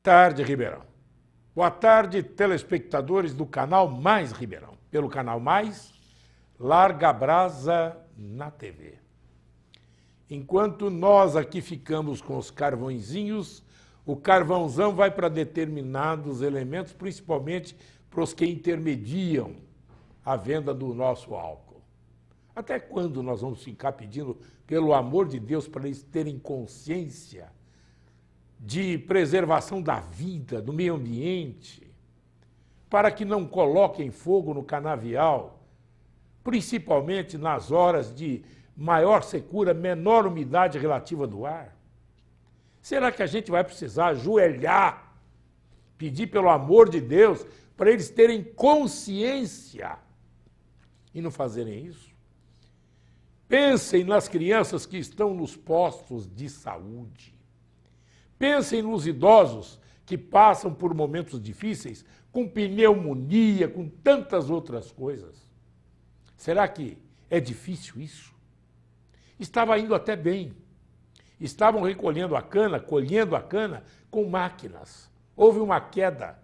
tarde, Ribeirão. Boa tarde, telespectadores do Canal Mais Ribeirão. Pelo Canal Mais, larga a brasa na TV. Enquanto nós aqui ficamos com os carvõezinhos, o carvãozão vai para determinados elementos, principalmente para os que intermediam a venda do nosso álcool. Até quando nós vamos ficar pedindo, pelo amor de Deus, para eles terem consciência de preservação da vida, do meio ambiente, para que não coloquem fogo no canavial, principalmente nas horas de maior secura, menor umidade relativa do ar? Será que a gente vai precisar ajoelhar, pedir pelo amor de Deus, para eles terem consciência e não fazerem isso? Pensem nas crianças que estão nos postos de saúde. Pensem nos idosos que passam por momentos difíceis, com pneumonia, com tantas outras coisas. Será que é difícil isso? Estava indo até bem. Estavam recolhendo a cana, colhendo a cana com máquinas. Houve uma queda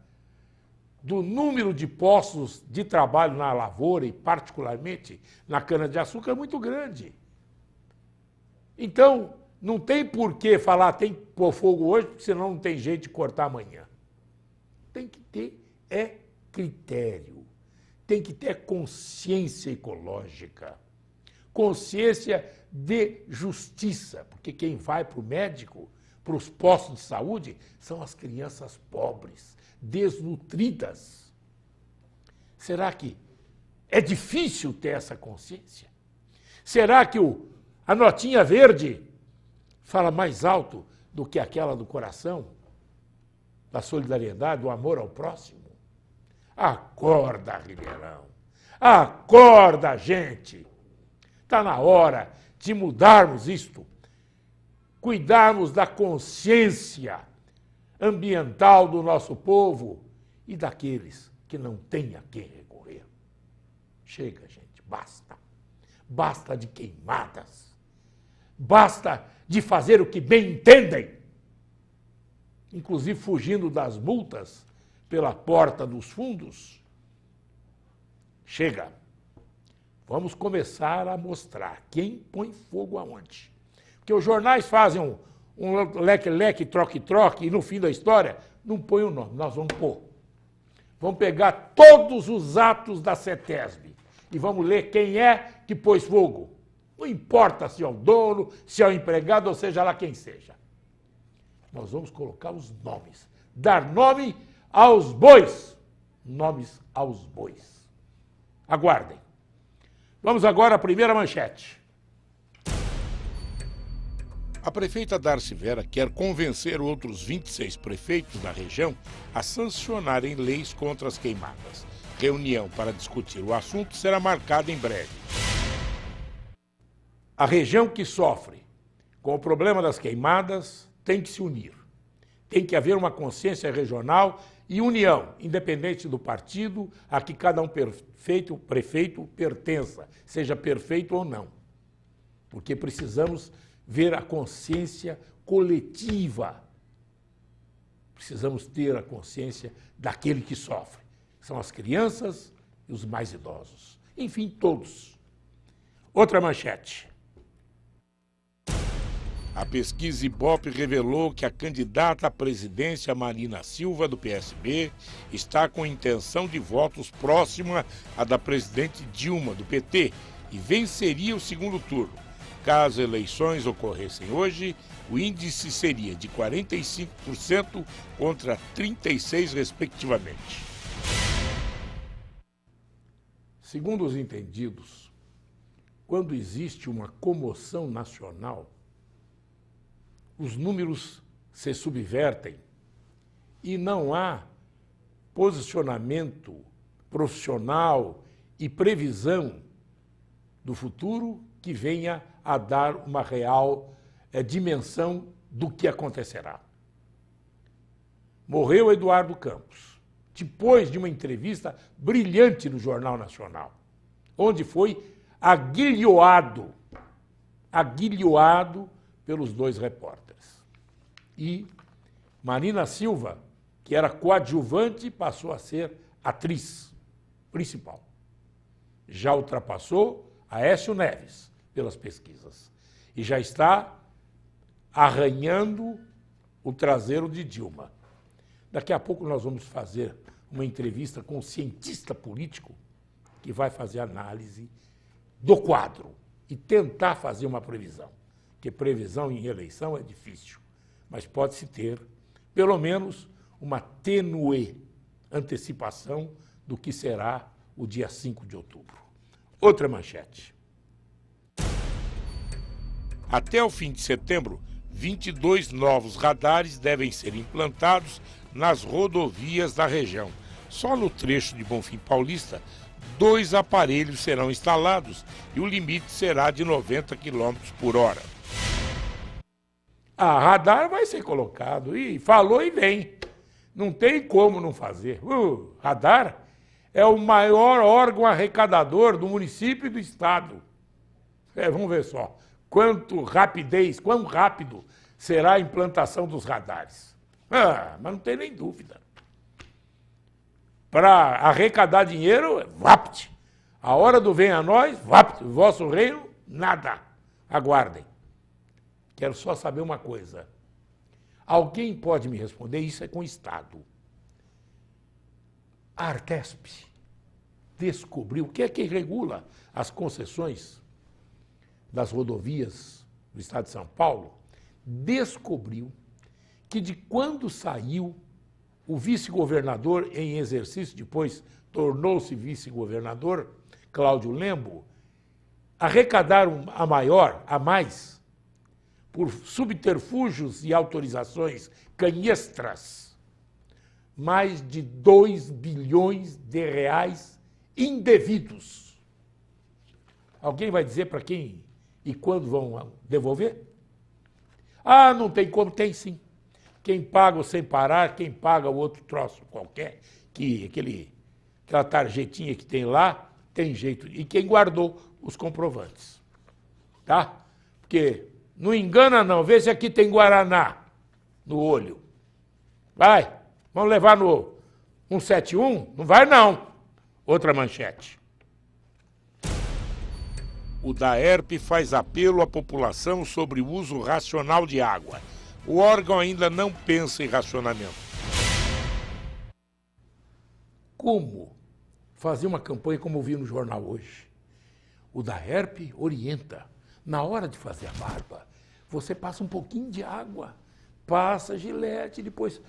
do número de postos de trabalho na lavoura e particularmente na cana-de-açúcar muito grande. Então, não tem por que falar tem que pôr fogo hoje, porque senão não tem jeito de cortar amanhã. Tem que ter critério, tem que ter consciência ecológica, consciência de justiça, porque quem vai para o médico, para os postos de saúde, são as crianças pobres, desnutridas. Será que é difícil ter essa consciência? Será que a notinha verde fala mais alto do que aquela do coração, da solidariedade, do amor ao próximo? Acorda, Ribeirão! Acorda, gente! Está na hora de mudarmos isto, cuidarmos da consciência ambiental do nosso povo e daqueles que não têm a quem recorrer. Chega, gente, basta. Basta de queimadas. Basta de fazer o que bem entendem, inclusive fugindo das multas pela porta dos fundos. Chega. Vamos começar a mostrar quem põe fogo aonde. Porque os jornais fazem um leque-leque, troque-troque, e no fim da história não põe o nome, nós vamos pôr. Vamos pegar todos os atos da CETESB e vamos ler quem é que pôs fogo. Não importa se é o dono, se é o empregado, ou seja lá quem seja. Nós vamos colocar os nomes, dar nome aos bois. Nomes aos bois. Aguardem. Vamos agora à primeira manchete. A prefeita Darcy Vera quer convencer outros 26 prefeitos da região a sancionarem leis contra as queimadas. Reunião para discutir o assunto será marcada em breve. A região que sofre com o problema das queimadas tem que se unir. Tem que haver uma consciência regional e união, independente do partido a que cada um prefeito pertença, seja perfeito ou não. Porque precisamos ver a consciência coletiva. Precisamos ter a consciência daquele que sofre. São as crianças e os mais idosos. Enfim, todos. Outra manchete. A pesquisa Ibope revelou que a candidata à presidência Marina Silva, do PSB, está com intenção de votos próxima à da presidente Dilma, do PT, e venceria o segundo turno. Caso eleições ocorressem hoje, o índice seria de 45% contra 36%, respectivamente. Segundo os entendidos, quando existe uma comoção nacional, os números se subvertem e não há posicionamento profissional e previsão do futuro que venha a dar uma real dimensão do que acontecerá. Morreu Eduardo Campos, depois de uma entrevista brilhante no Jornal Nacional, onde foi aguilhoado pelos dois repórteres. E Marina Silva que era coadjuvante, passou a ser atriz principal. Já ultrapassou Aécio Neves pelas pesquisas e já está arranhando o traseiro de Dilma. Daqui a pouco nós vamos fazer uma entrevista com um cientista político que vai fazer análise do quadro e tentar fazer uma previsão. Porque previsão em eleição é difícil, mas pode-se ter, pelo menos, uma tênue antecipação do que será o dia 5 de outubro. Outra manchete. Até o fim de setembro, 22 novos radares devem ser implantados nas rodovias da região. Só no trecho de Bonfim Paulista, 2 aparelhos serão instalados e o limite será de 90 km por hora. A radar vai ser colocado e falou e vem. Não tem como não fazer. O radar é o maior órgão arrecadador do município e do estado. Vamos ver só. Quão rápido será a implantação dos radares. Mas não tem nem dúvida. Para arrecadar dinheiro, vapt. A hora do vem a nós, vapt. O vosso reino, nada. Aguardem. Quero só saber uma coisa. Alguém pode me responder? Isso é com o Estado. A Artesp descobriu o que é que regula as concessões das rodovias do Estado de São Paulo, descobriu que de quando saiu o vice-governador em exercício, depois tornou-se vice-governador, Cláudio Lembo, arrecadaram a mais, por subterfúgios e autorizações canhestras, mais de 2 bilhões de reais indevidos. Alguém vai dizer para quem e quando vão devolver? Ah, não tem como, tem sim. Quem paga o sem parar, quem paga o outro troço qualquer, aquela tarjetinha que tem lá, tem jeito. E quem guardou os comprovantes. Tá? Porque não engana não, vê se aqui tem Guaraná no olho. Vai, vamos levar no 171? Não vai não. Outra manchete. O DAERP faz apelo à população sobre o uso racional de água. O órgão ainda não pensa em racionamento. Como fazer uma campanha como eu vi no jornal hoje? O DAERP orienta. Na hora de fazer a barba, você passa um pouquinho de água, passa gilete, depois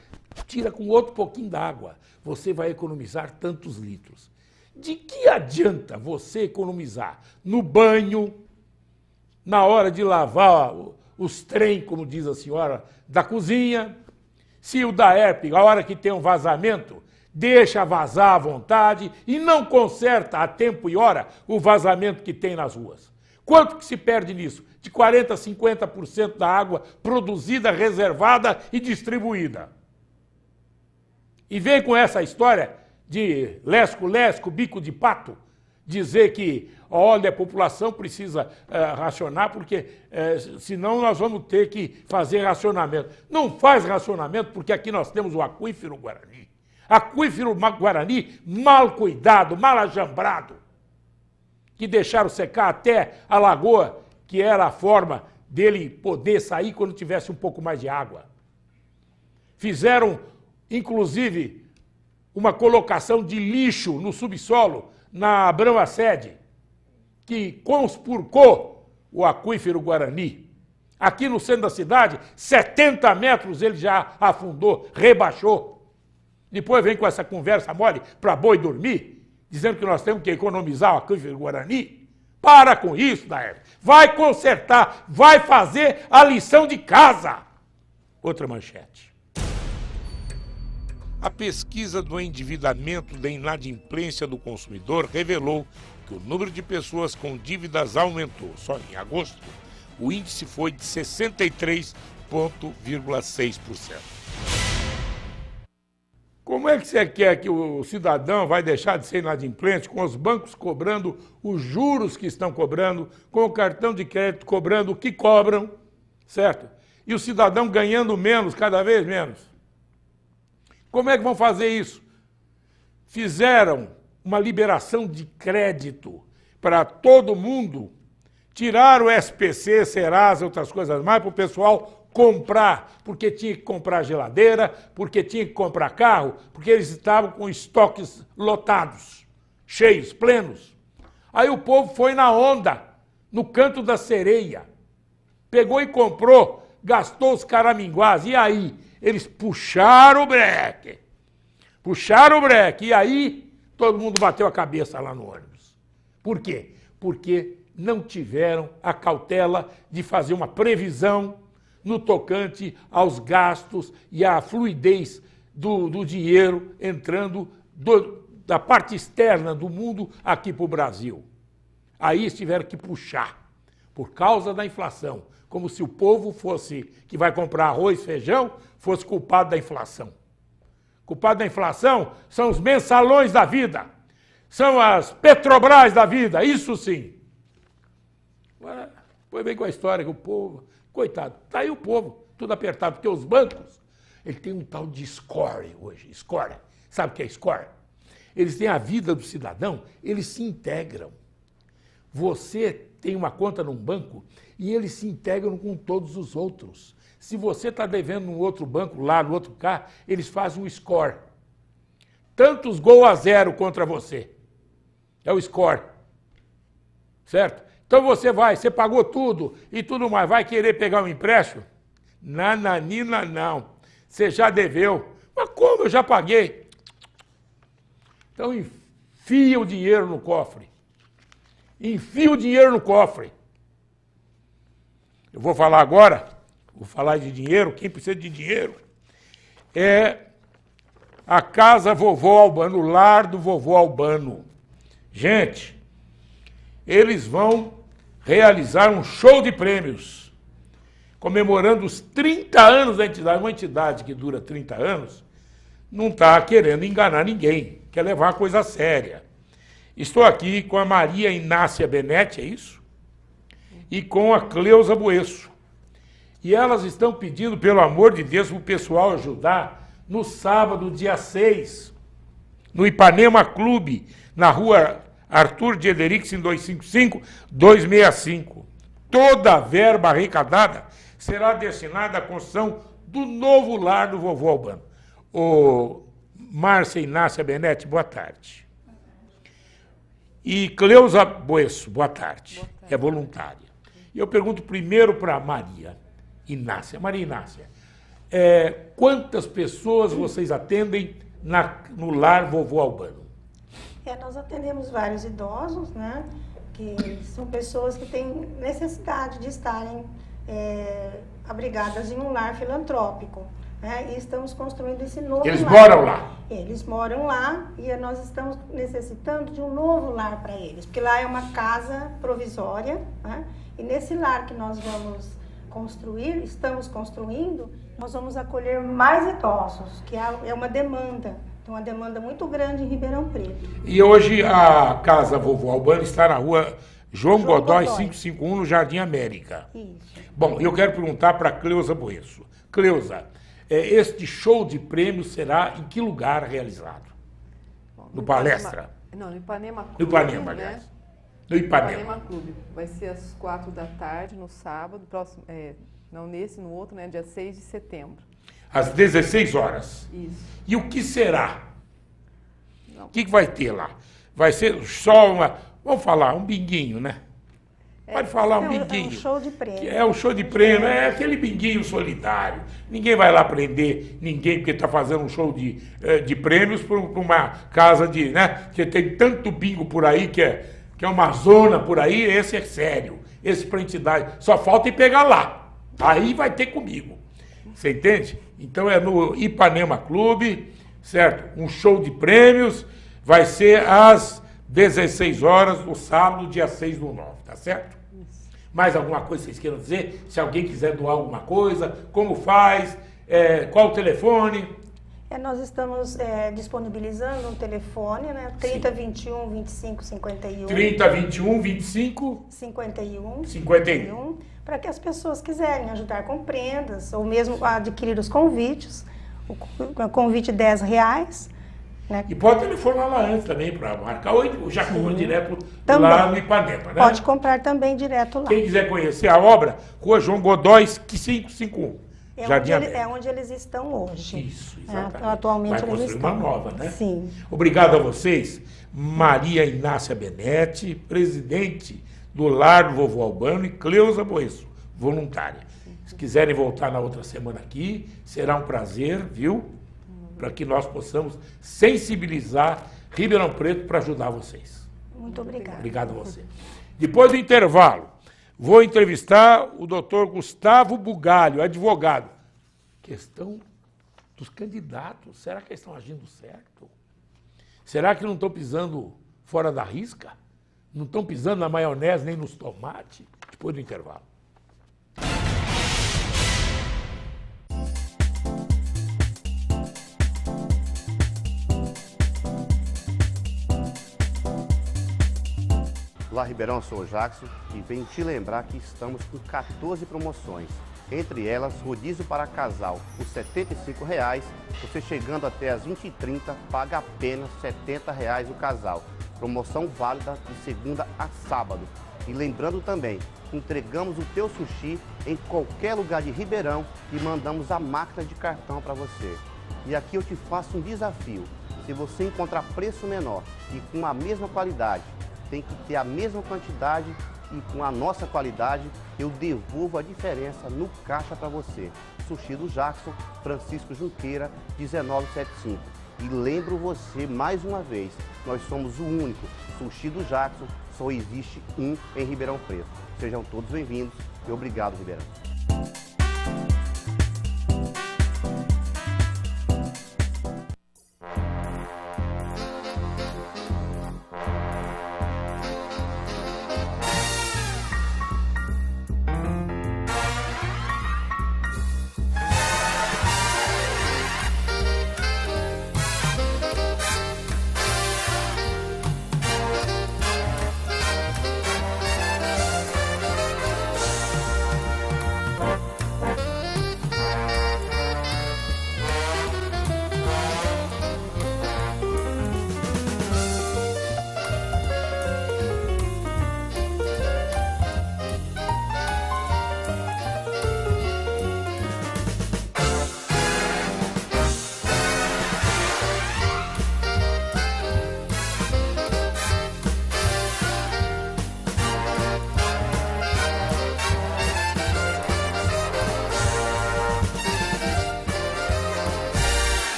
tira com outro pouquinho d'água. Você vai economizar tantos litros. De que adianta você economizar no banho, na hora de lavar os trem, como diz a senhora, da cozinha, se o DAERP, a hora que tem um vazamento, deixa vazar à vontade e não conserta a tempo e hora o vazamento que tem nas ruas? Quanto que se perde nisso? De 40% a 50% da água produzida, reservada e distribuída. E vem com essa história de lesco-lesco, bico de pato, dizer que, olha, a população precisa racionar, porque senão nós vamos ter que fazer racionamento. Não faz racionamento, porque aqui nós temos o aquífero Guarani. Aquífero Guarani mal cuidado, mal ajambrado, que deixaram secar até a lagoa, que era a forma dele poder sair quando tivesse um pouco mais de água. Fizeram, inclusive, uma colocação de lixo no subsolo, na Abrão Sede, que conspurcou o aquífero Guarani. Aqui no centro da cidade, 70 metros ele já afundou, rebaixou. Depois vem com essa conversa mole para boi dormir, dizendo que nós temos que economizar o aquífero Guarani. Para com isso, Daer. Vai consertar, vai fazer a lição de casa. Outra manchete. A pesquisa do endividamento da inadimplência do consumidor revelou que o número de pessoas com dívidas aumentou. Só em agosto, o índice foi de 63,6%. Como é que você quer que o cidadão vai deixar de ser inadimplente com os bancos cobrando os juros que estão cobrando, com o cartão de crédito cobrando o que cobram, certo? E o cidadão ganhando menos, cada vez menos. Como é que vão fazer isso? Fizeram uma liberação de crédito para todo mundo, tiraram o SPC, Serasa, outras coisas mais, para o pessoal comprar, porque tinha que comprar geladeira, porque tinha que comprar carro, porque eles estavam com estoques lotados, cheios, plenos. Aí o povo foi na onda, no canto da sereia, pegou e comprou, gastou os caraminguás, e aí? Eles puxaram o breque, e aí todo mundo bateu a cabeça lá no ônibus. Por quê? Porque não tiveram a cautela de fazer uma previsão no tocante aos gastos e à fluidez do dinheiro entrando da parte externa do mundo aqui para o Brasil. Aí eles tiveram que puxar, por causa da inflação, como se o povo fosse, que vai comprar arroz e feijão, fosse culpado da inflação. Culpado da inflação são os mensalões da vida, são as Petrobras da vida, isso sim. Agora, foi bem com a história que o povo, coitado, tá aí o povo, tudo apertado, porque os bancos, ele tem um tal de score hoje, score, sabe o que é score? Eles têm a vida do cidadão, eles se integram. Você tem uma conta num banco e eles se integram com todos os outros. Se você está devendo num outro banco, lá no outro cá, eles fazem um score. Tantos gols a 0 contra você. É o score. Certo? Então você pagou tudo e tudo mais, vai querer pegar um empréstimo? Nananina, não. Você já deveu. Mas como? Eu já paguei. Então enfia o dinheiro no cofre. Enfia o dinheiro no cofre. Eu vou falar agora, vou falar de dinheiro, quem precisa de dinheiro é a Casa Vovô Albano, o lar do Vovô Albano. Gente, eles vão realizar um show de prêmios, comemorando os 30 anos da entidade. Uma entidade que dura 30 anos não está querendo enganar ninguém, quer levar a coisa a séria. Estou aqui com a Maria Inácia Benetti, é isso? E com a Cleusa Boesso. E elas estão pedindo, pelo amor de Deus, para o pessoal ajudar no sábado, dia 6, no Ipanema Clube, na rua Arthur de Ederixen 255-265. Toda a verba arrecadada será destinada à construção do novo lar do Vovô Albano. Ô, Márcia Inácia Benetti, boa tarde. E Cleusa Boesso, boa tarde. Boa tarde. É voluntária. E eu pergunto primeiro para Maria Inácia. Maria Inácia, quantas pessoas vocês atendem no lar Vovô Albano? Nós atendemos vários idosos, né? Que são pessoas que têm necessidade de estarem abrigadas em um lar filantrópico. E estamos construindo esse novo lar. Eles moram lá? Eles moram lá e nós estamos necessitando de um novo lar para eles, porque lá é uma casa provisória, né? E nesse lar que nós vamos construir, estamos construindo, nós vamos acolher mais idosos, que é uma demanda. Tem uma demanda muito grande em Ribeirão Preto. E hoje a Casa Vovô Albano está na rua João Godoy 551, no Jardim América. Isso. Bom, eu quero perguntar para a Cleusa Boesso. Cleusa, este show de prêmios será em que lugar realizado? Bom, no Palestra? Não, no Ipanema Clube. No Ipanema, né? aliás. No Ipanema. Ipanema Clube. Vai ser às 4h, no sábado, próximo, não nesse, no outro, né? Dia 6 de setembro. Às 16 horas. Isso. E o que será? Não. O que vai ter lá? Vai ser só uma... Vamos falar, um binguinho, né? Pode falar um binguinho. É um show de prêmio. É um show de prêmio, é aquele binguinho solidário. Ninguém vai lá prender ninguém porque está fazendo um show de prêmios para uma casa de... né? Porque tem tanto bingo por aí que é uma zona por aí, esse é sério. Esse para entidade. Só falta ir pegar lá. Aí vai ter comigo. Você entende? Então é no Ipanema Clube, certo? Um show de prêmios, vai ser às 16 horas no sábado, dia 6/9, tá certo? Isso. Mais alguma coisa que vocês queiram dizer? Se alguém quiser doar alguma coisa, como faz? Qual o telefone? Nós estamos disponibilizando um telefone, né? 3021 25 51. 3021 25 51. Para que as pessoas quiserem ajudar com prendas ou mesmo adquirir os convites. o convite R$10. Né? E pode telefonar lá antes também para marcar, ou já compra direto Também. lá no Ipanema, né? Pode comprar também direto lá. Quem quiser conhecer a obra, Rua João Godóis, 551. É onde eles estão hoje. Isso, exatamente. Atualmente vai eles construir estão. uma nova, né? Sim. Obrigado a vocês. Maria Inácia Benetti, presidente do Lar do Vovô Albano, e Cleusa Boesso, voluntária. Se quiserem voltar na outra semana aqui, será um prazer, viu? Para que nós possamos sensibilizar Ribeirão Preto para ajudar vocês. Muito obrigada. Obrigado a você. Depois do intervalo, vou entrevistar o doutor Gustavo Bugalho, advogado. Questão dos candidatos. Será que eles estão agindo certo? Será que não estão pisando fora da risca? Não estão pisando na maionese nem nos tomates? Depois do intervalo. Olá, Ribeirão, eu sou o Jackson e venho te lembrar que estamos com 14 promoções. Entre elas, rodízio para casal por R$ 75,00, você chegando até as 20h30 paga apenas R$ 70,00 o casal. Promoção válida de segunda a sábado. E lembrando também, entregamos o teu sushi em qualquer lugar de Ribeirão e mandamos a máquina de cartão para você. E aqui eu te faço um desafio. Se você encontrar preço menor e com a mesma qualidade, tem que ter a mesma quantidade e com a nossa qualidade, eu devolvo a diferença no caixa para você. Sushi do Jackson, Francisco Junqueira, 1975. E lembro você mais uma vez, nós somos o único Sushi do Jackson, só existe um em Ribeirão Preto. Sejam todos bem-vindos e obrigado, Ribeirão.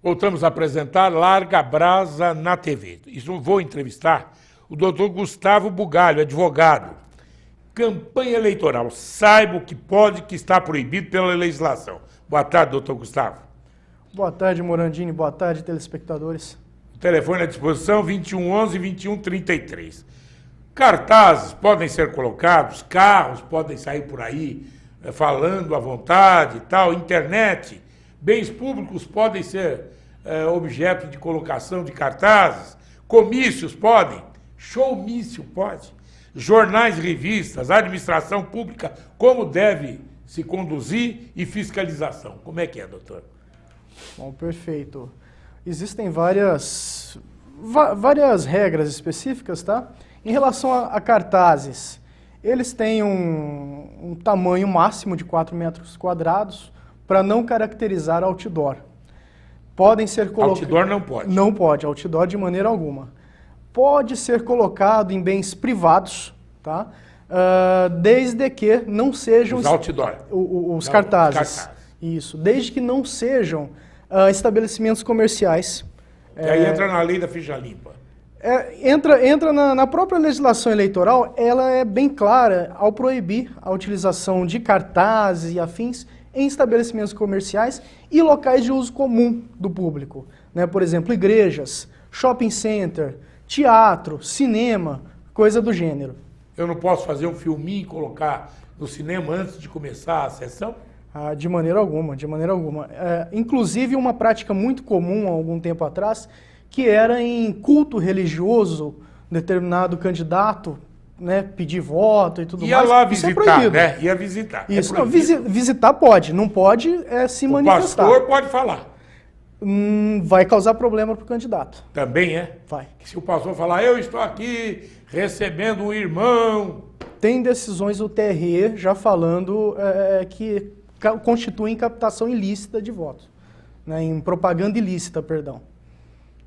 Voltamos a apresentar Larga Brasa na TV. Isso vou entrevistar o doutor Gustavo Bugalho, advogado. Campanha eleitoral. Saiba o que pode e que está proibido pela legislação. Boa tarde, doutor Gustavo. Boa tarde, Morandini. Boa tarde, telespectadores. O telefone à disposição, 2111-2133. Cartazes podem ser colocados, carros podem sair por aí falando à vontade e tal, internet, bens públicos podem ser objeto de colocação de cartazes, comícios podem, showmício pode, jornais e revistas, administração pública, como deve se conduzir e fiscalização. Como é que é, doutor? Bom, perfeito. Existem várias regras específicas, tá? Em relação a cartazes, eles têm um tamanho máximo de 4 metros quadrados para não caracterizar outdoor. Podem ser colocados... Outdoor não pode? Não pode, outdoor de maneira alguma. Pode ser colocado em bens privados, tá? Desde que não sejam... Os outdoor. Os cartazes. Isso, desde que não sejam estabelecimentos comerciais. E aí entra na lei da ficha limpa. Entra na própria legislação eleitoral, ela é bem clara ao proibir a utilização de cartazes e afins em estabelecimentos comerciais e locais de uso comum do público, né? Por exemplo, igrejas, shopping center, teatro, cinema, coisa do gênero. Eu não posso fazer um filminho e colocar no cinema antes de começar a sessão? De maneira alguma, de maneira alguma. Inclusive, uma prática muito comum há algum tempo atrás, que era em culto religioso, determinado candidato né, pedir voto e tudo Ia mais. lá Isso é visitar, proibido. né? Ia visitar. Isso, É não, proibido. visitar pode, não pode se O manifestar. pastor pode falar. Vai causar problema para o candidato. Também é. Vai. Que se o pastor falar, eu estou aqui recebendo um irmão. Tem decisões do TRE já falando que constituem captação ilícita de votos. Né, em propaganda ilícita, perdão.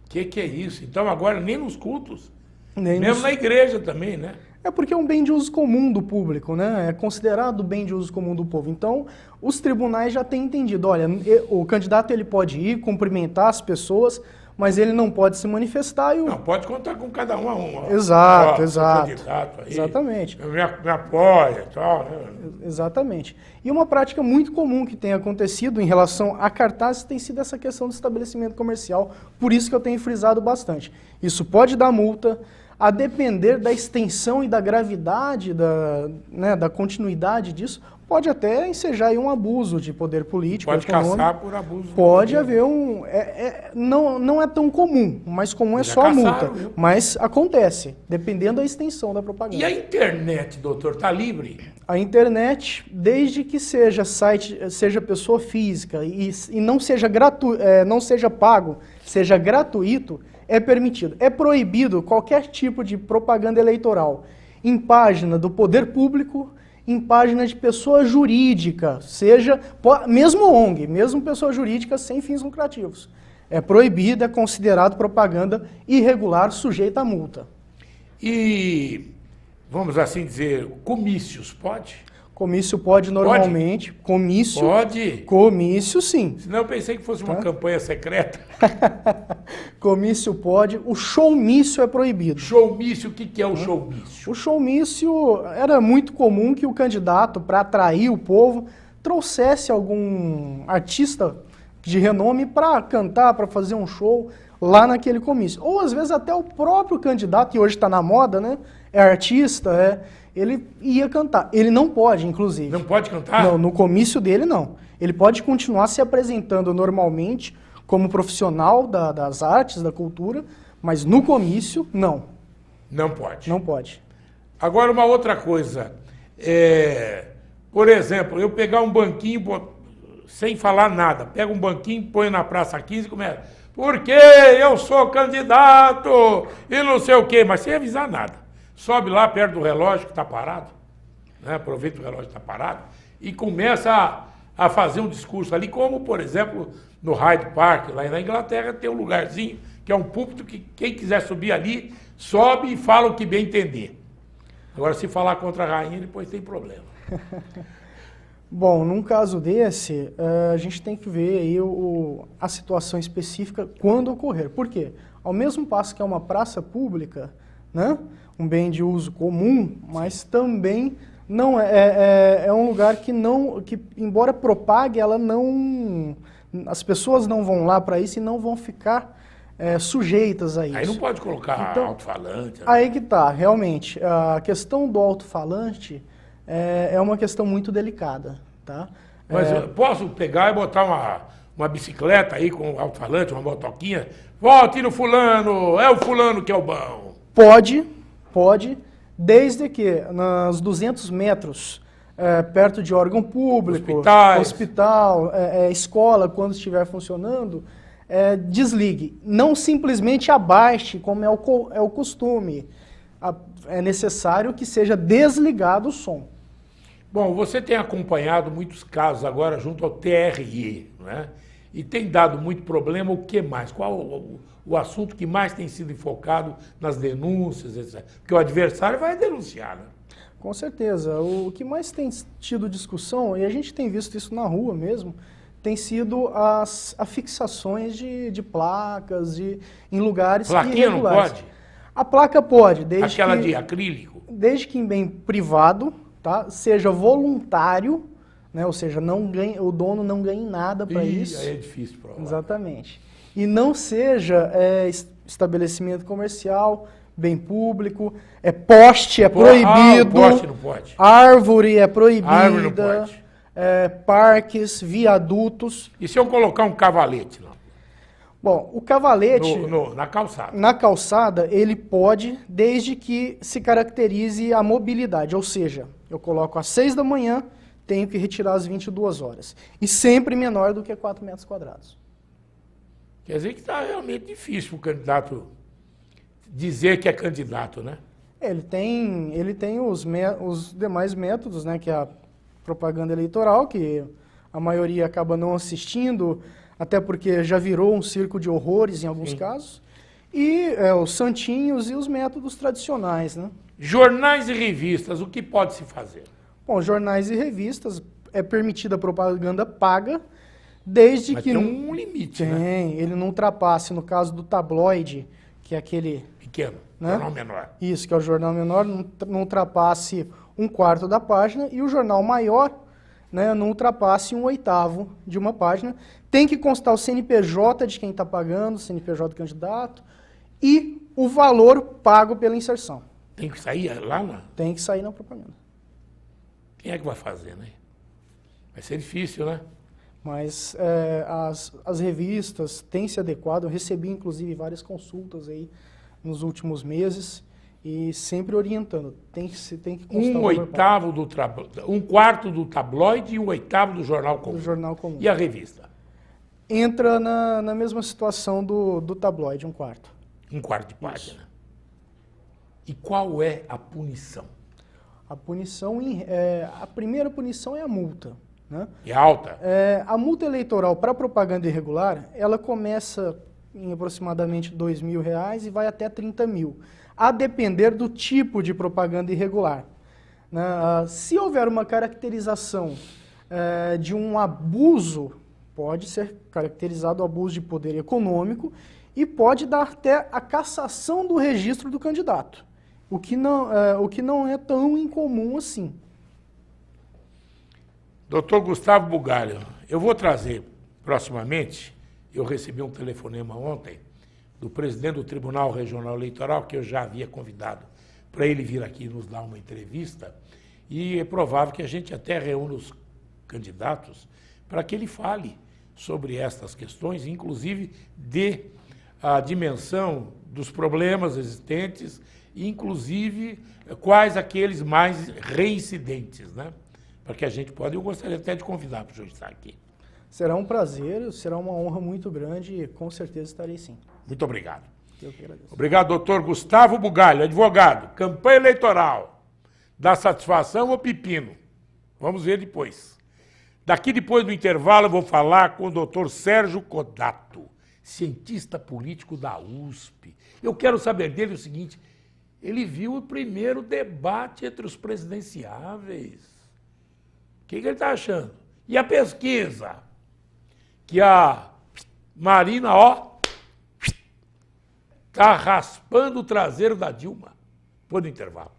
Que é isso? Então agora nem nos cultos, Nem mesmo nos- na igreja também, né? É porque é um bem de uso comum do público, né? É considerado bem de uso comum do povo. Então, os tribunais já têm entendido, olha, o candidato ele pode ir, cumprimentar as pessoas, mas ele não pode se manifestar e o... Não, pode contar com cada um a um. Ó. Exato, Ó, seu exato. candidato aí, Exatamente. me apoia e tal, né? Exatamente. E uma prática muito comum que tem acontecido em relação a cartazes tem sido essa questão do estabelecimento comercial, por isso que eu tenho frisado bastante. Isso pode dar multa, a depender da extensão e da gravidade, da continuidade disso, pode até ensejar aí um abuso de poder político, Pode econômico. caçar por abuso. Pode do poder. haver não é tão comum, o mais comum é Já só a caçaram, multa, viu? mas acontece, dependendo da extensão da propaganda. E a internet, doutor, tá livre? A internet, desde que seja site, seja pessoa física e não seja não seja pago, seja gratuito, é permitido. É proibido qualquer tipo de propaganda eleitoral em página do poder público, em página de pessoa jurídica, mesmo ONG, mesmo pessoa jurídica sem fins lucrativos. É proibido, é considerado propaganda irregular, sujeita a multa. E, vamos assim dizer, comícios, pode? Comício pode normalmente. Comício. Pode? Comício, sim. Senão eu pensei que fosse uma campanha secreta. Comício pode. O showmício é proibido. Showmício, o que é o showmício? O showmício era muito comum que o candidato, para atrair o povo, trouxesse algum artista de renome para cantar, para fazer um show lá naquele comício. Ou às vezes até o próprio candidato, que hoje está na moda, né? É artista, ele ia cantar. Ele não pode, inclusive. Não pode cantar? Não, no comício dele não. Ele pode continuar se apresentando normalmente como profissional das artes, da cultura, mas no comício, não. Não pode. Não pode. Agora, uma outra coisa. Por exemplo, eu pegar um banquinho, sem falar nada, pego um banquinho, põe na Praça 15 e começa, porque eu sou candidato e não sei o quê, mas sem avisar nada. Sobe lá perto do relógio que está parado, né? Aproveita o relógio que está parado e começa a fazer um discurso ali, como, por exemplo, no Hyde Park, lá na Inglaterra, tem um lugarzinho que é um púlpito que quem quiser subir ali, sobe e fala o que bem entender. Agora, se falar contra a rainha, depois tem problema. Bom, num caso desse, a gente tem que ver aí a situação específica quando ocorrer. Por quê? Ao mesmo passo que é uma praça pública, né, um bem de uso comum, mas também não é um lugar que embora propague, as pessoas não vão lá para isso e não vão ficar sujeitas a isso. Aí não pode colocar Então, alto-falante. Aí que tá, realmente, a questão do alto-falante é uma questão muito delicada, tá? Mas eu posso pegar e botar uma bicicleta aí com alto-falante, uma motoquinha, vote no fulano, é o fulano que é o bom. Pode, desde que nos 200 metros perto de órgão público, hospital, escola, quando estiver funcionando, desligue. Não simplesmente abaixe, como é o costume. É necessário que seja desligado o som. Bom, você tem acompanhado muitos casos agora junto ao TRE, né? E tem dado muito problema. O que mais? Qual o assunto que mais tem sido enfocado nas denúncias, etc? Porque o adversário vai denunciar, né? Com certeza. O que mais tem tido discussão, e a gente tem visto isso na rua mesmo, tem sido as afixações de placas em lugares Plaquinha irregulares. não pode? A placa pode, Aquela de acrílico? desde que em bem privado, tá? Seja voluntário, né? Ou seja, o dono não ganhe nada para isso. Aí é difícil provar. Exatamente. E não seja estabelecimento comercial, bem público, poste é proibido, Poste não pode. árvore é proibida, Árvore não pode. parques, viadutos. E se eu colocar um cavalete lá? Bom, o cavalete... Na calçada. Na calçada, ele pode, desde que se caracterize a mobilidade. Ou seja, eu coloco às 6 da manhã, tenho que retirar às 22 horas. E sempre menor do que 4 metros quadrados. Quer dizer que está realmente difícil para o candidato dizer que é candidato, né? Ele tem os demais métodos, né, que é a propaganda eleitoral, que a maioria acaba não assistindo, até porque já virou um circo de horrores em alguns casos, e os santinhos e os métodos tradicionais, né? Jornais e revistas, o que pode se fazer? Bom, jornais e revistas é permitida a propaganda paga, desde Mas que... tem um limite, né? Ele não ultrapasse, no caso do tabloide, que é aquele... Pequeno, né? jornal menor. Isso, que é o jornal menor, não ultrapasse 1/4 da página, e o jornal maior, né, não ultrapasse 1/8 de uma página. Tem que constar o CNPJ de quem está pagando, o CNPJ do candidato, e o valor pago pela inserção. Tem que sair lá, né? Tem que sair na propaganda. Quem é que vai fazer, né? Vai ser difícil, né? Mas as revistas têm se adequado. Eu recebi, inclusive, várias consultas aí nos últimos meses e sempre orientando. Tem que constar 1/4 do tabloide e 1/8 do jornal comum. do jornal comum. E a revista? Entra na mesma situação do tabloide, 1/4. 1/4 de página. E qual é a punição? A punição, a primeira punição é a multa, né? É alta? A multa eleitoral para propaganda irregular, ela começa em aproximadamente R$2.000 e vai até 30 mil, a depender do tipo de propaganda irregular, né? Se houver uma caracterização de um abuso, pode ser caracterizado abuso de poder econômico e pode dar até a cassação do registro do candidato, o que não é tão incomum assim. Doutor Gustavo Bugalho, eu vou trazer proximamente, eu recebi um telefonema ontem do presidente do Tribunal Regional Eleitoral, que eu já havia convidado para ele vir aqui nos dar uma entrevista, e é provável que a gente até reúna os candidatos para que ele fale sobre estas questões, inclusive dê a dimensão dos problemas existentes, inclusive quais aqueles mais reincidentes, né? Para que a gente possa, eu gostaria até de convidar para o senhor estar aqui. Será um prazer, será uma honra muito grande e com certeza estarei sim. Muito obrigado. Eu que agradeço. Obrigado, doutor Gustavo Bugalho, advogado. Campanha eleitoral. Dá satisfação ou pepino? Vamos ver depois. Daqui depois do intervalo eu vou falar com o doutor Sérgio Codato, cientista político da USP. Eu quero saber dele o seguinte, ele viu o primeiro debate entre os presidenciáveis. O que ele está achando? E a pesquisa? Que a Marina, está raspando o traseiro da Dilma. Depois do intervalo.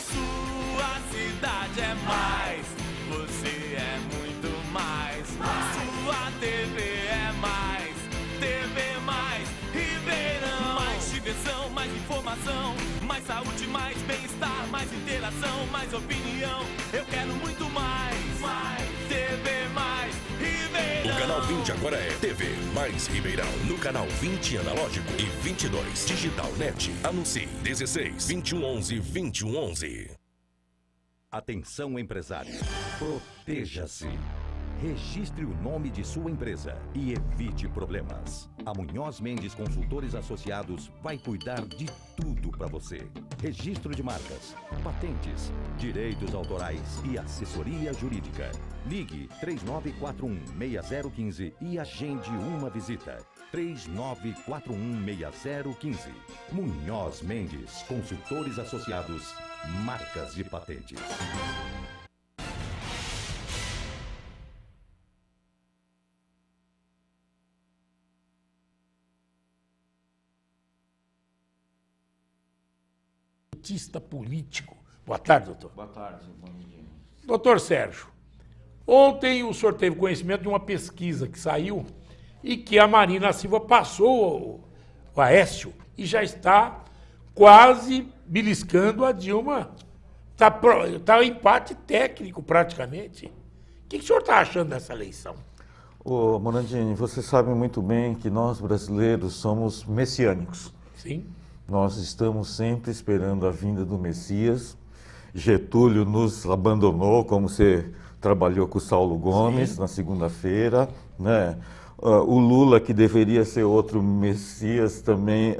Sua cidade é mais, você é muito mais. Sua TV é mais, TV mais, Ribeirão. Mais diversão, mais informação, mais saúde, mais bem-estar, mais interação, mais opinião. Eu quero muito mais, mais TV mais, Ribeirão. O canal 20 agora é TV mais Ribeirão. No canal 20 analógico e 22 digital net. Anuncie 16 2111 2111. Atenção, empresário. Proteja-se. Registre o nome de sua empresa e evite problemas. A Munhoz Mendes Consultores Associados vai cuidar de tudo para você. Registro de marcas, patentes, direitos autorais e assessoria jurídica. Ligue 3941-6015 e agende uma visita. 3941-6015. Munhoz Mendes Consultores Associados, marcas e patentes. Cientista político. Boa tarde, doutor. Boa tarde, bom dia. Doutor Sérgio, ontem o senhor teve conhecimento de uma pesquisa que saiu e que a Marina Silva passou o Aécio e já está quase beliscando a Dilma. Está em empate técnico praticamente. O que o senhor está achando dessa eleição? Ô, Morandini, você sabe muito bem que nós brasileiros somos messiânicos. Sim. Nós estamos sempre esperando a vinda do Messias. Getúlio nos abandonou, como você trabalhou com o Saulo Gomes. Sim. Na segunda-feira, né? O Lula, que deveria ser outro Messias, também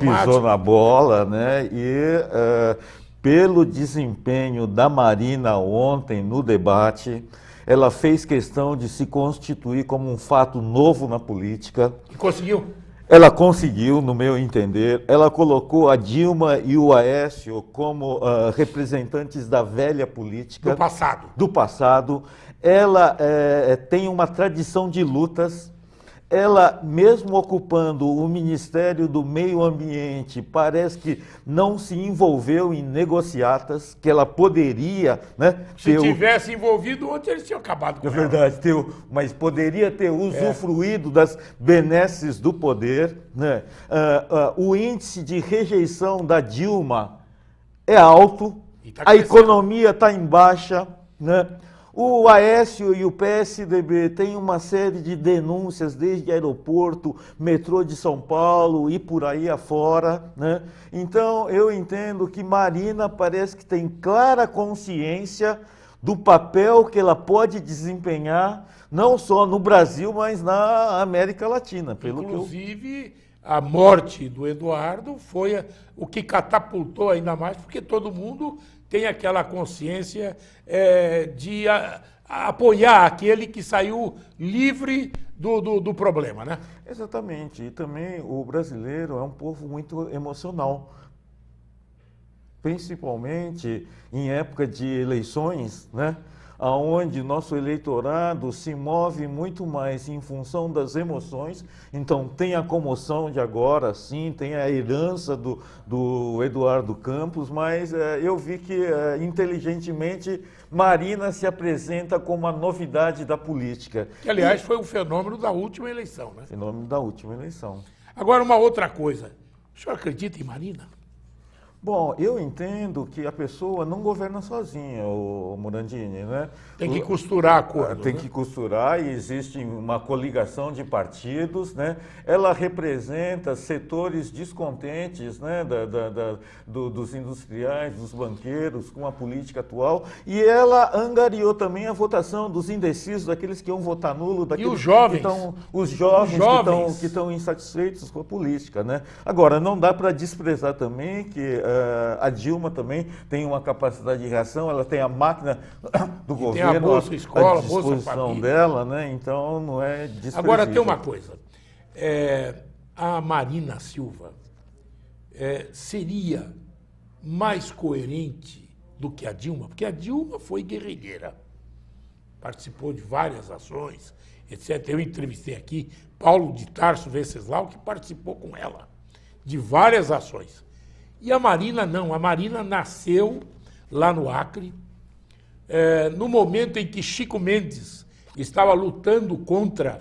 pisou na bola, né? E pelo desempenho da Marina ontem no debate, ela fez questão de se constituir como um fato novo na política. E conseguiu? Ela conseguiu, no meu entender. Ela colocou a Dilma e o Aécio como representantes da velha política. Do passado. Do passado. Ela tem uma tradição de lutas. Ela, mesmo ocupando o Ministério do Meio Ambiente, parece que não se envolveu em negociatas, que ela poderia, né? Se tivesse envolvido, ontem eles tinham acabado com ela. É verdade, mas poderia ter usufruído das benesses do poder, né? O índice de rejeição da Dilma é alto, a economia está em baixa, né? O Aécio e o PSDB têm uma série de denúncias desde aeroporto, metrô de São Paulo e por aí afora, né? Então, eu entendo que Marina parece que tem clara consciência do papel que ela pode desempenhar, não só no Brasil, mas na América Latina. Inclusive, a morte do Eduardo foi o que catapultou ainda mais, porque todo mundo tem aquela consciência de apoiar aquele que saiu livre do problema, né? Exatamente. E também o brasileiro é um povo muito emocional. Principalmente em época de eleições, né? Onde nosso eleitorado se move muito mais em função das emoções. Então tem a comoção de agora, sim, tem a herança do Eduardo Campos, mas eu vi que inteligentemente Marina se apresenta como a novidade da política. Que, aliás, foi um fenômeno da última eleição, né? Fenômeno da última eleição. Agora, uma outra coisa. O senhor acredita em Marina? Bom, eu entendo que a pessoa não governa sozinha, o Morandini, né? Tem que costurar acordos. Tem que costurar e existe uma coligação de partidos, né? Ela representa setores descontentes, né? Dos industriais, dos banqueiros com a política atual, e ela angariou também a votação dos indecisos, daqueles que iam votar nulo, daqueles e os jovens? Os jovens que estão insatisfeitos com a política, né? Agora, não dá para desprezar também que a Dilma também tem uma capacidade de reação, ela tem a máquina do governo, tem a Bolsa Escola, à disposição dela, né? Então não é desprezível. Agora tem uma coisa, a Marina Silva seria mais coerente do que a Dilma, porque a Dilma foi guerrilheira, participou de várias ações, etc. Eu entrevistei aqui Paulo de Tarso Venceslau, que participou com ela de várias ações. E a Marina não, a Marina nasceu lá no Acre, no momento em que Chico Mendes estava lutando contra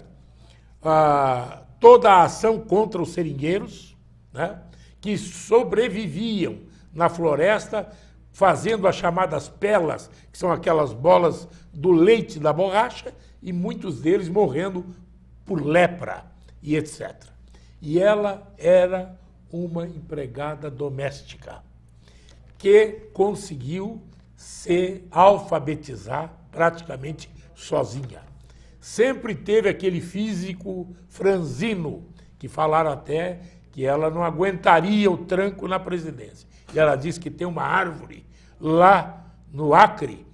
toda a ação contra os seringueiros, né, que sobreviviam na floresta, fazendo as chamadas pelas, que são aquelas bolas do leite da borracha, e muitos deles morrendo por lepra e etc. E ela era uma empregada doméstica que conseguiu se alfabetizar praticamente sozinha. Sempre teve aquele físico franzino, que falaram até que ela não aguentaria o tranco na presidência. E ela disse que tem uma árvore lá no Acre,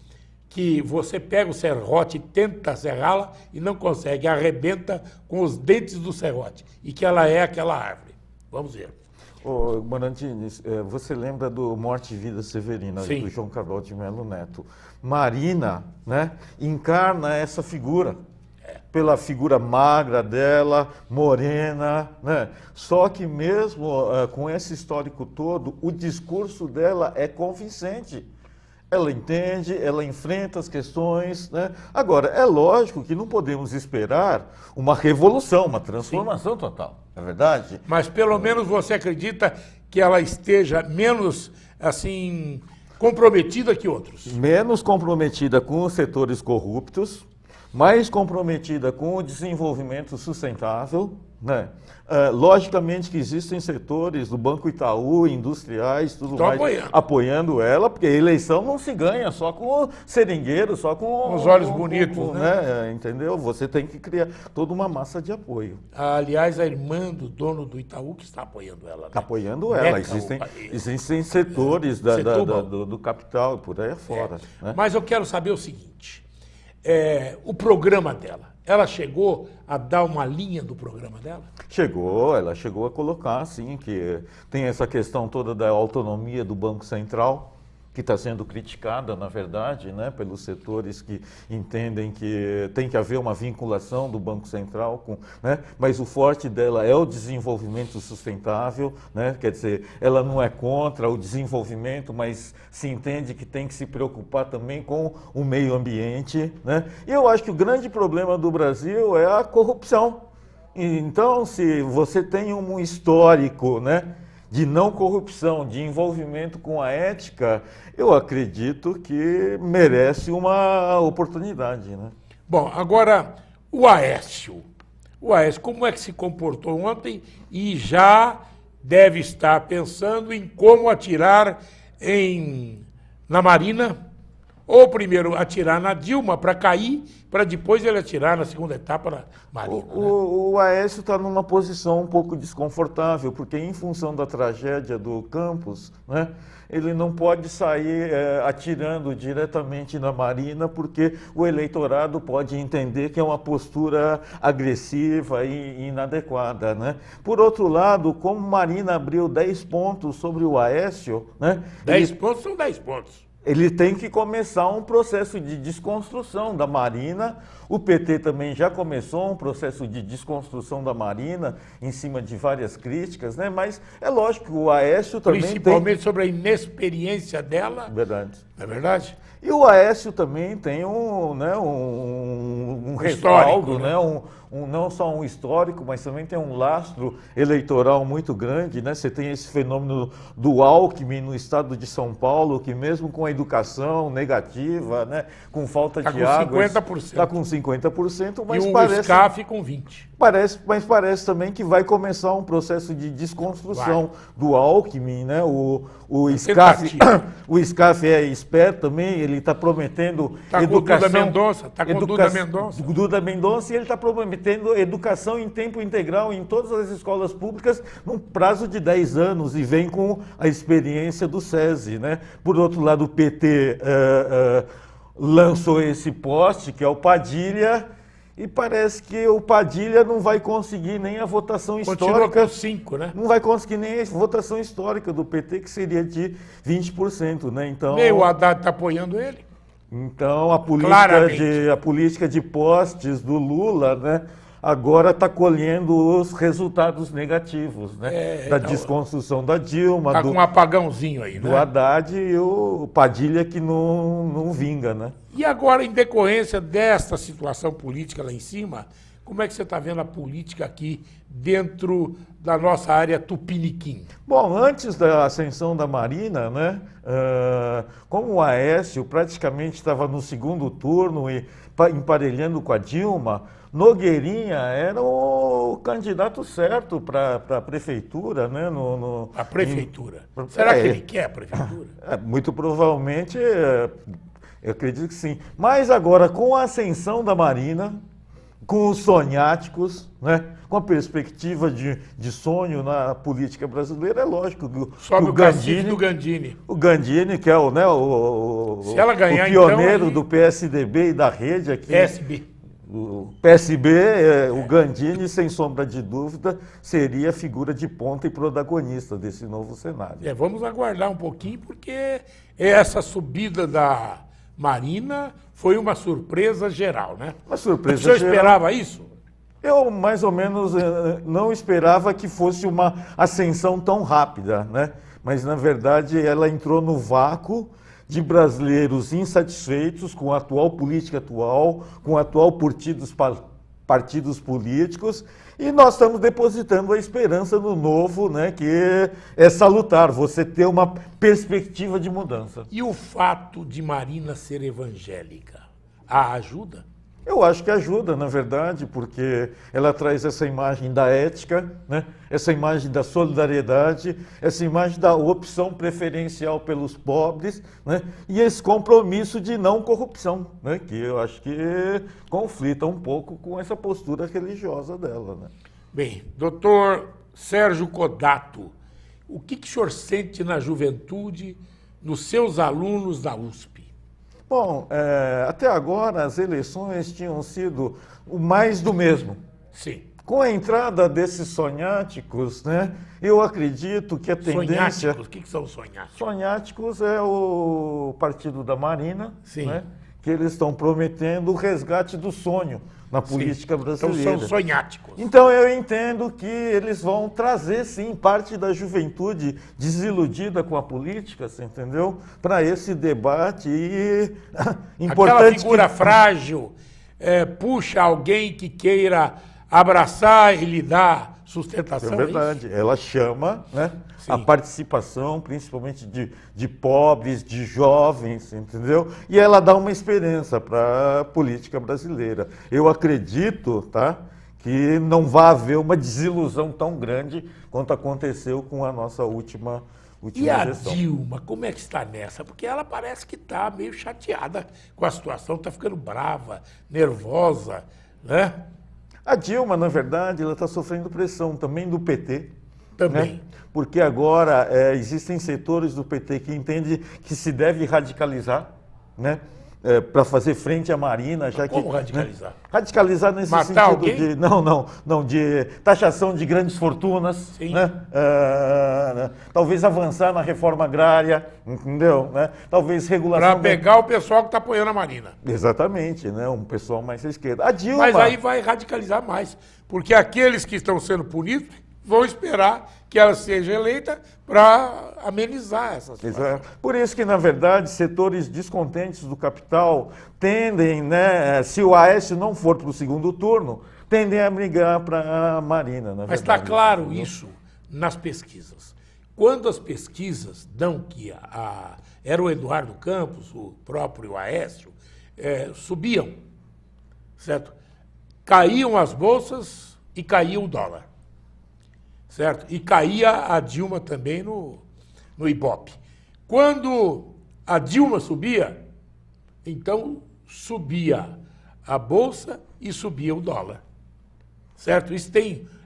que você pega o serrote e tenta serrá-la e não consegue, arrebenta com os dentes do serrote, e que ela é aquela árvore. Vamos ver. Ô, Morandini, você lembra do Morte e Vida Severina, Sim, do João Cabral de Melo Neto? Marina, né, encarna essa figura, pela figura magra dela, morena, né? Só que mesmo com esse histórico todo, o discurso dela é convincente. Ela entende, ela enfrenta as questões, né? Agora, é lógico que não podemos esperar uma revolução, uma transformação Sim. total, é verdade? Mas pelo menos você acredita que ela esteja menos, assim, comprometida que outros. Menos comprometida com os setores corruptos, mais comprometida com o desenvolvimento sustentável, né? Logicamente que existem setores do Banco Itaú, industriais, tudo mais, apoiando ela, porque a eleição não se ganha só com o seringueiro, só com os olhos bonitos, né? Entendeu? Você tem que criar toda uma massa de apoio. Aliás, a irmã do dono do Itaú que está apoiando ela. Né? Está apoiando ela. Existem setores do capital por aí afora. Né? Mas eu quero saber o seguinte, o programa dela. Ela chegou a dar uma linha do programa dela? Ela chegou a colocar, sim, que tem essa questão toda da autonomia do Banco Central, que está sendo criticada, na verdade, né, pelos setores que entendem que tem que haver uma vinculação do Banco Central, né, mas o forte dela é o desenvolvimento sustentável, né, quer dizer, ela não é contra o desenvolvimento, mas se entende que tem que se preocupar também com o meio ambiente. Né, e eu acho que o grande problema do Brasil é a corrupção. Então, se você tem um histórico, né, de não corrupção, de envolvimento com a ética, eu acredito que merece uma oportunidade. Né? Bom, agora o Aécio. O Aécio, como é que se comportou ontem e já deve estar pensando em como atirar na Marina, ou primeiro atirar na Dilma para cair, para depois ele atirar na segunda etapa na Marina. O Aécio está numa posição um pouco desconfortável, porque em função da tragédia do Campos, né, ele não pode sair atirando diretamente na Marina, porque o eleitorado pode entender que é uma postura agressiva e inadequada. Né? Por outro lado, como Marina abriu 10 pontos sobre o Aécio... Né, 10 pontos são 10 pontos. Ele tem que começar um processo de desconstrução da Marina. O PT também já começou um processo de desconstrução da Marina em cima de várias críticas, né? Mas é lógico que o Aécio também principalmente sobre a inexperiência dela. Verdade. É verdade? E o Aécio também tem um respaldo, né? Não só um histórico, mas também tem um lastro eleitoral muito grande, né? Você tem esse fenômeno do Alckmin no estado de São Paulo, que mesmo com a educação negativa, né? Com falta de água... Está com 50%, mas e o SCAF com 20%. Mas parece também que vai começar um processo de desconstrução do Alckmin, né? O SCAF é esperto também, ele está prometendo educação... Está com Duda Mendonça. Duda Mendonça, e ele está prometendo educação em tempo integral em todas as escolas públicas num prazo de 10 anos e vem com a experiência do SESI, né? Por outro lado, o PT lançou esse poste, que é o Padilha, e parece que o Padilha não vai conseguir nem a votação histórica. Continua com 5, né? Não vai conseguir nem a votação histórica do PT, que seria de 20%, né? Então, nem o Haddad está apoiando ele. Então, a política de postes do Lula, né, agora está colhendo os resultados negativos, né, da desconstrução da Dilma. Está com um apagãozinho aí, do Haddad e o Padilha que não vinga, né? E agora, em decorrência desta situação política lá em cima, como é que você está vendo a política aqui dentro da nossa área Tupiniquim? Bom, antes da ascensão da Marina, né, como o Aécio praticamente estava no segundo turno e emparelhando com a Dilma, Nogueirinha era o candidato certo para a prefeitura, né? A prefeitura? Será que ele quer a prefeitura? Muito provavelmente, eu acredito que sim. Mas agora, com a ascensão da Marina, com os soniáticos, né? Com a perspectiva de sonho na política brasileira, é lógico que o Gandini. O Gandini, que é o se ela ganhar, o pioneiro então, do PSDB e da rede aqui. O PSB, o Gandini, sem sombra de dúvida, seria a figura de ponta e protagonista desse novo cenário. Vamos aguardar um pouquinho, porque essa subida da Marina foi uma surpresa geral, né? Uma surpresa geral. O senhor esperava isso? Eu, mais ou menos, não esperava que fosse uma ascensão tão rápida, né? Mas, na verdade, ela entrou no vácuo de brasileiros insatisfeitos com a atual política atual, com o atual partidos políticos, e nós estamos depositando a esperança no novo, né, que é salutar, você ter uma perspectiva de mudança. E o fato de Marina ser evangélica, a ajuda? Eu acho que ajuda, na verdade, porque ela traz essa imagem da ética, né? Essa imagem da solidariedade, essa imagem da opção preferencial pelos pobres, né? E esse compromisso de não corrupção, né? Que eu acho que conflita um pouco com essa postura religiosa dela, né? Bem, doutor Sérgio Codato, o que o senhor sente na juventude, nos seus alunos da USP? Bom, até agora as eleições tinham sido o mais do mesmo. Sim. Com a entrada desses sonháticos, né, eu acredito que a tendência... Sonháticos, o que são sonháticos? Sonháticos é o partido da Marina, Sim. Né, que eles estão prometendo o resgate do sonho na política brasileira. Então são sonháticos. Então eu entendo que eles vão trazer, sim, parte da juventude desiludida com a política, você entendeu? Para esse debate e importante. Aquela figura frágil puxa alguém que queira abraçar e lhe dar sustentação. É verdade. Ela chama, né, Sim. a participação, principalmente de pobres, de jovens, entendeu? E ela dá uma esperança para a política brasileira. Eu acredito, tá, que não vai haver uma desilusão tão grande quanto aconteceu com a nossa última E a gestão. Dilma, como é que está nessa? Porque ela parece que está meio chateada com a situação, está ficando brava, nervosa, né? A Dilma, na verdade, ela está sofrendo pressão também do PT. Também. Né? Porque agora existem setores do PT que entendem que se deve radicalizar, né? Para fazer frente à Marina, já Como que radicalizar? Né? Radicalizar nesse Matar sentido alguém? de não de taxação de grandes fortunas, Sim. né? Talvez avançar na reforma agrária, entendeu? Né? Talvez regulação. Para pegar o pessoal que está apoiando a Marina. Exatamente, né? Um pessoal mais à esquerda. A Dilma. Mas aí vai radicalizar mais, porque aqueles que estão sendo punidos vão esperar que ela seja eleita para amenizar essa situação. Exato. Por isso que, na verdade, setores descontentes do capital tendem, né, se o Aécio não for para o segundo turno, tendem a brigar para a Marina, na Mas está verdade. claro Entendeu? isso nas pesquisas. Quando as pesquisas dão que era o Eduardo Campos, o próprio Aécio, subiam, certo? Caíam as bolsas e caía o dólar. Certo? E caía a Dilma também no Ibope. Quando a Dilma subia, então subia a bolsa e subia o dólar. Certo? Isso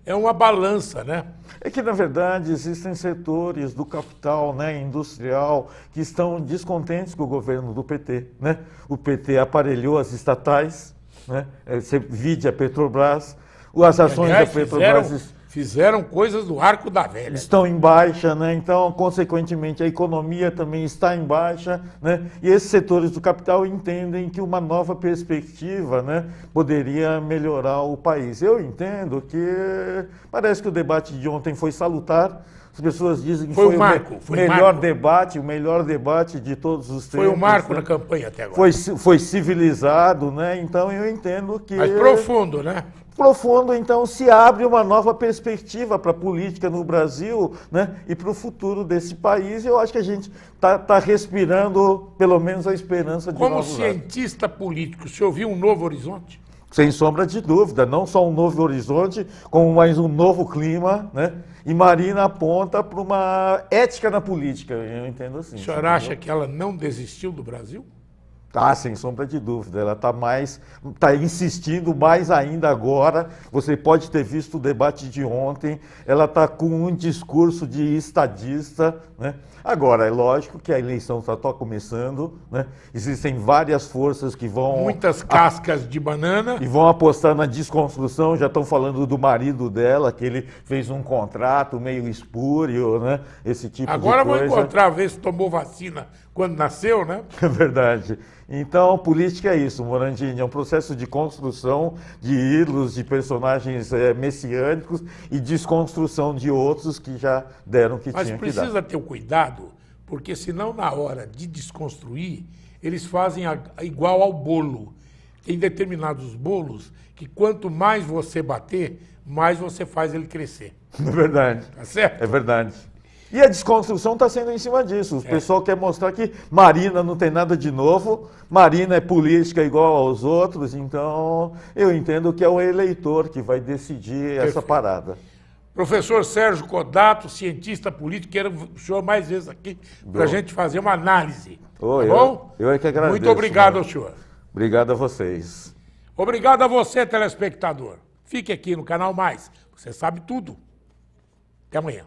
é uma balança, né? É que, na verdade, existem setores do capital, né, industrial que estão descontentes com o governo do PT. Né? O PT aparelhou as estatais, né? Você vide a Petrobras, as ações Aliás, da Petrobras... Fizeram coisas do arco da velha. Estão em baixa, né? Então, consequentemente, a economia também está em baixa, né? E esses setores do capital entendem que uma nova perspectiva, né, poderia melhorar o país. Eu entendo que parece que o debate de ontem foi salutar. As pessoas dizem que foi o melhor debate de todos os tempos. Foi o marco né? na campanha até agora. Foi civilizado, né? Então eu entendo que... Mas profundo, né? Profundo, então, se abre uma nova perspectiva para a política no Brasil, né, e para o futuro desse país. Eu acho que a gente está respirando, pelo menos, a esperança de Como novos cientista político, o senhor viu um novo horizonte? Sem sombra de dúvida, não só um novo horizonte, como mais um novo clima, né? E Marina aponta para uma ética na política, eu entendo assim. O senhor acha que ela não desistiu do Brasil? Ah, sem sombra de dúvida, ela está insistindo mais ainda agora. Você pode ter visto o debate de ontem, ela está com um discurso de estadista, né? Agora, é lógico que a eleição está começando, né? Existem várias forças que vão... Muitas cascas de banana. E vão apostar na desconstrução, já estão falando do marido dela, que ele fez um contrato meio espúrio, né? Esse tipo Agora de coisa. vão encontrar, ver se tomou vacina quando nasceu, né? É verdade. Então, política é isso, Morandini, é um processo de construção de ídolos, de personagens messiânicos e desconstrução de outros que já deram o que tinha que dar. Mas precisa ter o cuidado, porque senão na hora de desconstruir, eles fazem igual ao bolo. Tem determinados bolos que quanto mais você bater, mais você faz ele crescer. É verdade. Tá certo? É verdade. E a desconstrução está sendo em cima disso. O pessoal quer mostrar que Marina não tem nada de novo, Marina é política igual aos outros, então eu entendo que é o eleitor que vai decidir essa parada. Professor Sérgio Codato, cientista político, quero o senhor mais vezes aqui para a gente fazer uma análise. Oh, tá bom? Eu é que agradeço. Muito obrigado ao senhor. Obrigado a vocês. Obrigado a você, telespectador. Fique aqui no Canal Mais. Você sabe tudo. Até amanhã.